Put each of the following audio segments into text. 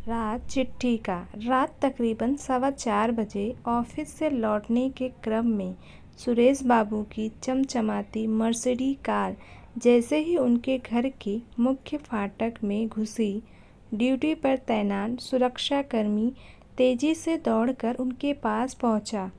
रात चिट्ठी का। रात तकरीबन 4:15 बजे ऑफिस से लौटने के क्रम में सुरेश बाबू की चमचमाती मर्सिडीज कार जैसे ही उनके घर के मुख्य फाटक में घुसी, ड्यूटी पर तैनात सुरक्षाकर्मी तेजी से दौड़कर उनके पास पहुंचा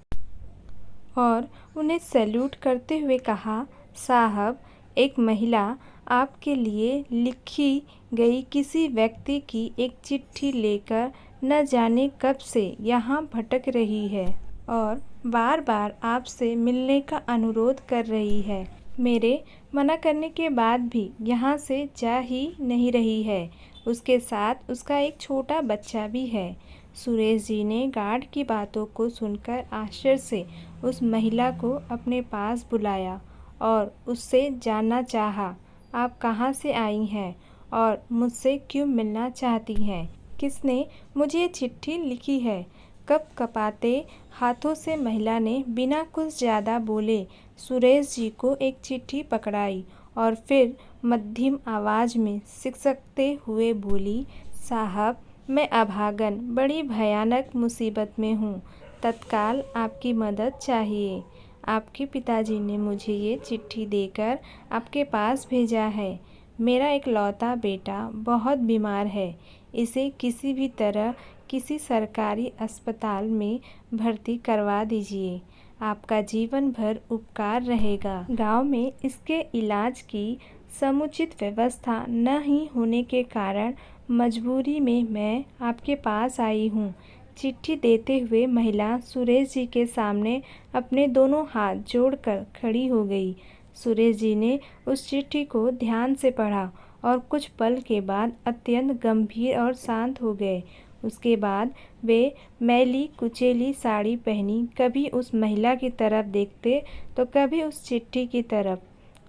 और उन्हें सैल्यूट करते हुए कहा, साहब, एक महिला आपके लिए लिखी गई किसी व्यक्ति की एक चिट्ठी लेकर न जाने कब से यहाँ भटक रही है और बार बार आपसे मिलने का अनुरोध कर रही है। मेरे मना करने के बाद भी यहाँ से जा ही नहीं रही है। उसके साथ उसका एक छोटा बच्चा भी है। सुरेश जी ने गार्ड की बातों को सुनकर आश्चर्य से उस महिला को अपने पास बुलाया और उससे जानना चाहा, आप कहाँ से आई हैं और मुझसे क्यों मिलना चाहती हैं? किसने मुझे ये चिट्ठी लिखी है? कँपकँपाते हाथों से महिला ने बिना कुछ ज़्यादा बोले सुरेश जी को एक चिट्ठी पकड़ाई और फिर मध्यम आवाज़ में सिसकते हुए बोली, साहब, मैं अभागन बड़ी भयानक मुसीबत में हूँ। तत्काल आपकी मदद चाहिए। आपके पिताजी ने मुझे ये चिट्ठी देकर आपके पास भेजा है। मेरा इकलौता बेटा बहुत बीमार है। इसे किसी भी तरह किसी सरकारी अस्पताल में भर्ती करवा दीजिए। आपका जीवन भर उपकार रहेगा। गांव में इसके इलाज की समुचित व्यवस्था न ही होने के कारण मजबूरी में मैं आपके पास आई हूँ। चिट्ठी देते हुए महिला सुरेश जी के सामने अपने दोनों हाथ जोड़कर खड़ी हो गई। सुरेश जी ने उस चिट्ठी को ध्यान से पढ़ा और कुछ पल के बाद अत्यंत गंभीर और शांत हो गए। उसके बाद वे मैली कुचेली साड़ी पहनी कभी उस महिला की तरफ देखते तो कभी उस चिट्ठी की तरफ।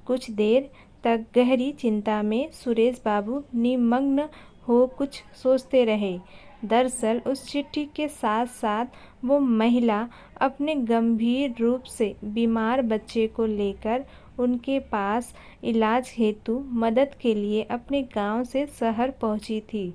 कुछ देर तक गहरी चिंता में सुरेश बाबू निमग्न हो कुछ सोचते रहे। दरअसल उस चिट्ठी के साथ साथ वो महिला अपने गंभीर रूप से बीमार बच्चे को लेकर उनके पास इलाज हेतु मदद के लिए अपने गांव से शहर पहुंची थी।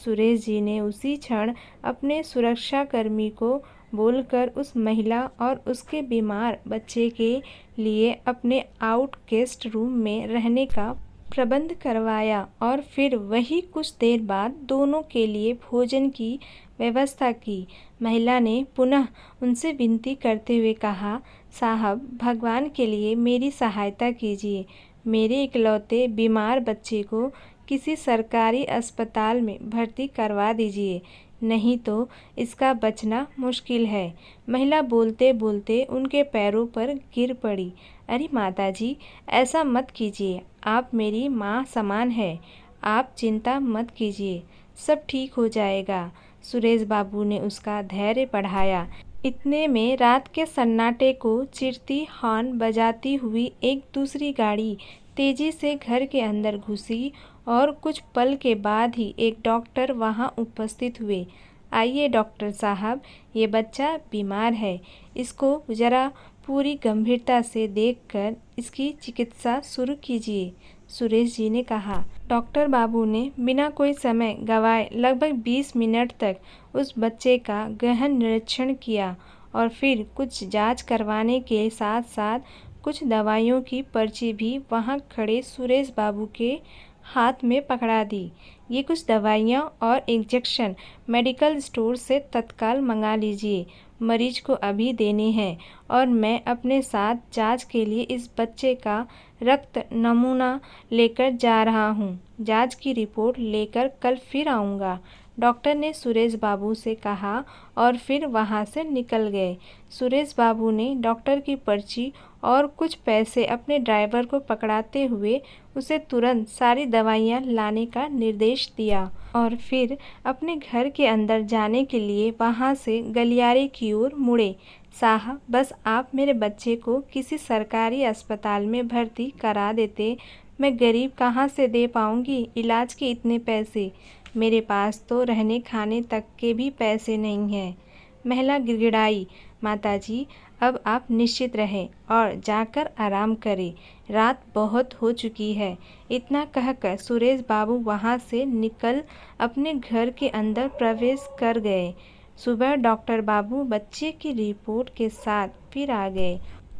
सुरेश जी ने उसी क्षण अपने सुरक्षाकर्मी को बोलकर उस महिला और उसके बीमार बच्चे के लिए अपने आउट गेस्ट रूम में रहने का प्रबंध करवाया और फिर वही कुछ देर बाद दोनों के लिए भोजन की व्यवस्था की। महिला ने पुनः उनसे विनती करते हुए कहा, साहब, भगवान के लिए मेरी सहायता कीजिए। मेरे इकलौते बीमार बच्चे को किसी सरकारी अस्पताल में भर्ती करवा दीजिए, नहीं तो इसका बचना मुश्किल है। महिला बोलते बोलते उनके पैरों पर गिर पड़ी। अरे माताजी, ऐसा मत कीजिए। आप मेरी माँ समान है। आप चिंता मत कीजिए, सब ठीक हो जाएगा। सुरेश बाबू ने उसका धैर्य बढ़ाया। इतने में रात के सन्नाटे को चीरती हॉर्न बजाती हुई एक दूसरी गाड़ी तेजी से घर के अंदर घुसी और कुछ पल के बाद ही एक डॉक्टर वहां उपस्थित हुए। आइए डॉक्टर साहब, ये बच्चा बीमार है। इसको ज़रा पूरी गंभीरता से देखकर इसकी चिकित्सा शुरू कीजिए, सुरेश जी ने कहा। डॉक्टर बाबू ने बिना कोई समय गंवाए लगभग 20 मिनट तक उस बच्चे का गहन निरीक्षण किया और फिर कुछ जांच करवाने के साथ साथ कुछ दवाइयों की पर्ची भी वहां खड़े सुरेश बाबू के हाथ में पकड़ा दी। ये कुछ दवाइयाँ और इंजेक्शन मेडिकल स्टोर से तत्काल मंगा लीजिए। मरीज को अभी देने हैं और मैं अपने साथ जांच के लिए इस बच्चे का रक्त नमूना लेकर जा रहा हूँ। जांच की रिपोर्ट लेकर कल फिर आऊँगा, डॉक्टर ने सुरेश बाबू से कहा और फिर वहाँ से निकल गए। सुरेश बाबू ने डॉक्टर की पर्ची और कुछ पैसे अपने ड्राइवर को पकड़ाते हुए उसे तुरंत सारी दवाइयाँ लाने का निर्देश दिया और फिर अपने घर के अंदर जाने के लिए वहाँ से गलियारे की ओर मुड़े। साहब, बस आप मेरे बच्चे को किसी सरकारी अस्पताल में भर्ती करा देते। मैं गरीब कहाँ से दे पाऊँगी इलाज के इतने पैसे। मेरे पास तो रहने खाने तक के भी पैसे नहीं हैं। महिला गिड़गिड़ाई, माताजी अब आप निश्चित रहें और जाकर आराम करें, रात बहुत हो चुकी है। इतना कहकर सुरेश बाबू वहाँ से निकल अपने घर के अंदर प्रवेश कर गए। सुबह डॉक्टर बाबू बच्चे की रिपोर्ट के साथ फिर आ गए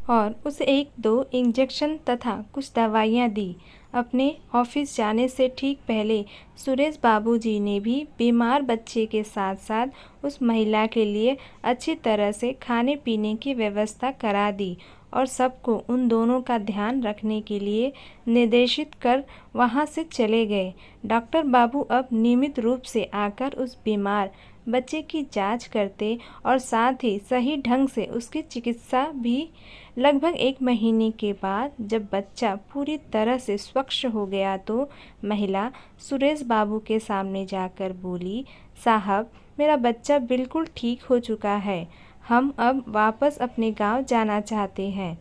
और उसे 1-2 इंजेक्शन तथा कुछ दवाइयाँ दी। अपने ऑफिस जाने से ठीक पहले सुरेश बाबूजी ने भी बीमार बच्चे के साथ साथ उस महिला के लिए अच्छी तरह से खाने पीने की व्यवस्था करा दी और सबको उन दोनों का ध्यान रखने के लिए निर्देशित कर वहां से चले गए। डॉक्टर बाबू अब नियमित रूप से आकर उस बीमार बच्चे की जांच करते और साथ ही सही ढंग से उसकी चिकित्सा भी। लगभग 1 महीने के बाद जब बच्चा पूरी तरह से स्वच्छ हो गया तो महिला सुरेश बाबू के सामने जाकर बोली, साहब मेरा बच्चा बिल्कुल ठीक हो चुका है। हम अब वापस अपने गांव जाना चाहते हैं।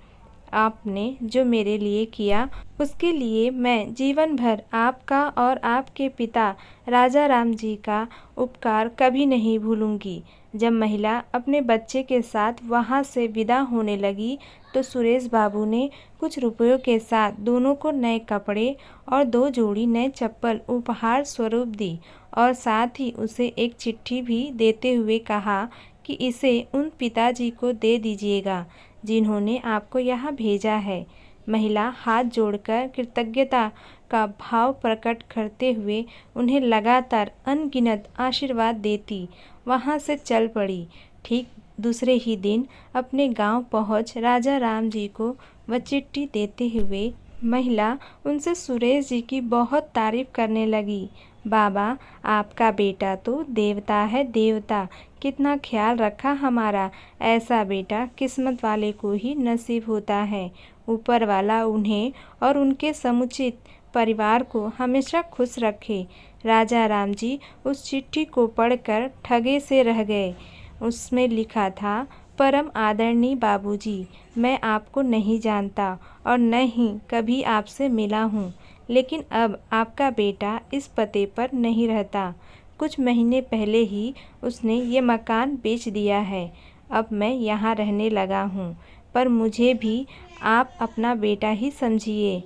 आपने जो मेरे लिए किया उसके लिए मैं जीवन भर आपका और आपके पिता राजा राम जी का उपकार कभी नहीं भूलूंगी। जब महिला अपने बच्चे के साथ वहां से विदा होने लगी तो सुरेश बाबू ने कुछ रुपयों के साथ दोनों को नए कपड़े और 2 जोड़ी नए चप्पल उपहार स्वरूप दी और साथ ही उसे एक चिट्ठी भी देते हुए कहा कि इसे उन पिताजी को दे दीजिएगा जिन्होंने आपको यहाँ भेजा है। महिला हाथ जोड़कर कृतज्ञता का भाव प्रकट करते हुए उन्हें लगातार अनगिनत आशीर्वाद देती वहाँ से चल पड़ी। ठीक दूसरे ही दिन अपने गांव पहुँच राजा राम जी को वह चिट्ठी देते हुए महिला उनसे सुरेश जी की बहुत तारीफ करने लगी। बाबा, आपका बेटा तो देवता है देवता, कितना ख्याल रखा हमारा। ऐसा बेटा किस्मत वाले को ही नसीब होता है। ऊपर वाला उन्हें और उनके समुचित परिवार को हमेशा खुश रखे। राजा राम जी उस चिट्ठी को पढ़कर ठगे से रह गए। उसमें लिखा था, परम आदरणीय बाबूजी, मैं आपको नहीं जानता और न ही कभी आपसे मिला हूँ, लेकिन अब आपका बेटा इस पते पर नहीं रहता। कुछ महीने पहले ही उसने ये मकान बेच दिया है। अब मैं यहाँ रहने लगा हूँ, पर मुझे भी आप अपना बेटा ही समझिए।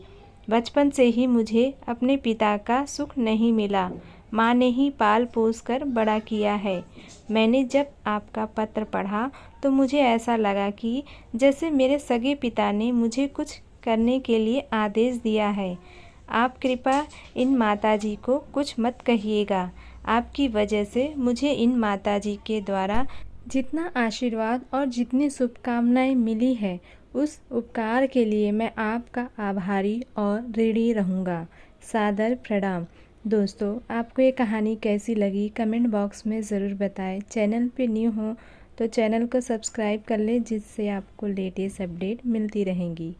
बचपन से ही मुझे अपने पिता का सुख नहीं मिला। माँ ने ही पाल पोस कर बड़ा किया है। मैंने जब आपका पत्र पढ़ा तो मुझे ऐसा लगा कि जैसे मेरे सगे पिता ने मुझे कुछ करने के लिए आदेश दिया है। आप कृपया इन माताजी को कुछ मत कहिएगा। आपकी वजह से मुझे इन माताजी के द्वारा जितना आशीर्वाद और जितनी शुभकामनाएं मिली है, उस उपकार के लिए मैं आपका आभारी और ऋणी रहूँगा। सादर प्रणाम। दोस्तों, आपको ये कहानी कैसी लगी कमेंट बॉक्स में ज़रूर बताएं। चैनल पे न्यू हो तो चैनल को सब्सक्राइब कर लें, जिससे आपको लेटेस्ट अपडेट मिलती रहेंगी।